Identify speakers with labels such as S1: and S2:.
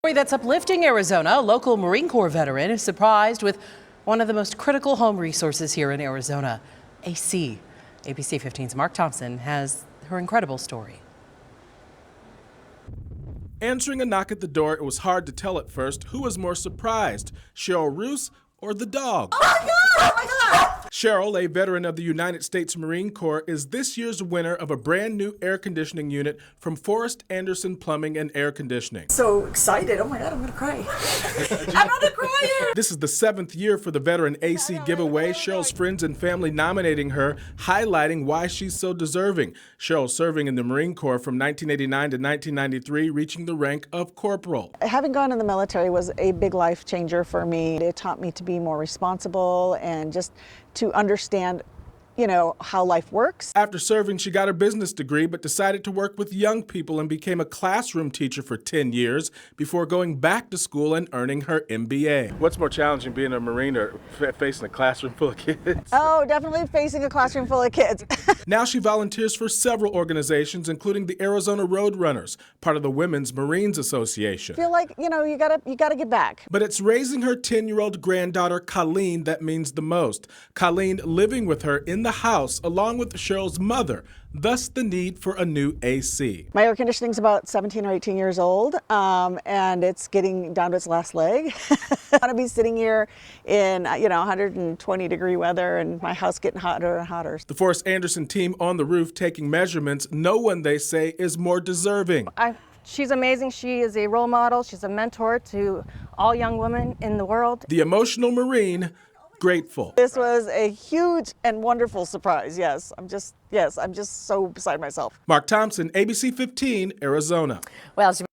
S1: Story that's uplifting Arizona. A local Marine Corps veteran is surprised with one of the most critical home resources here in Arizona, AC. ABC15's Mark Thompson has her incredible story.
S2: Answering a knock at the door, it was hard to tell at first who was more surprised, Cheryl Reuss or the dog.
S3: Oh my God! Oh my God!
S2: Cheryl, a veteran of the United States Marine Corps, is this year's winner of a brand new air conditioning unit from Forrest Anderson Plumbing and Air Conditioning.
S3: So excited. Oh my God, I'm gonna cry. I'm gonna cry.
S2: This is the 7th year for the veteran AC giveaway. Cheryl's friends and family nominating her, highlighting why she's so deserving. Cheryl serving in the Marine Corps from 1989 to 1993, reaching the rank of corporal.
S4: Having gone in the military was a big life changer for me. It taught me to be more responsible and just to understand, how life works.
S2: After serving, she got her business degree, but decided to work with young people and became a classroom teacher for 10 years before going back to school and earning her MBA. What's more challenging, being a Marine or facing a classroom full of kids?
S4: Oh, definitely facing a classroom full of kids.
S2: Now she volunteers for several organizations, including the Arizona Roadrunners, part of the Women's Marines Association.
S4: I feel like, you gotta give back.
S2: But it's raising her 10-year-old granddaughter, Colleen, that means the most. Colleen living with her in the house, along with Cheryl's mother, thus the need for a new AC.
S4: My air conditioning's about 17 or 18 years old, and it's getting down to its last leg. I want to be sitting here in, 120-degree weather, and my house getting hotter and hotter.
S2: The Forrest Anderson team on the roof taking measurements. No one, they say, is more deserving.
S5: She's amazing. She is a role model. She's a mentor to all young women in the world.
S2: The emotional Marine, grateful.
S4: This was a huge and wonderful surprise. Yes, I'm just so beside myself.
S2: Mark Thompson, ABC 15, Arizona.
S1: Well,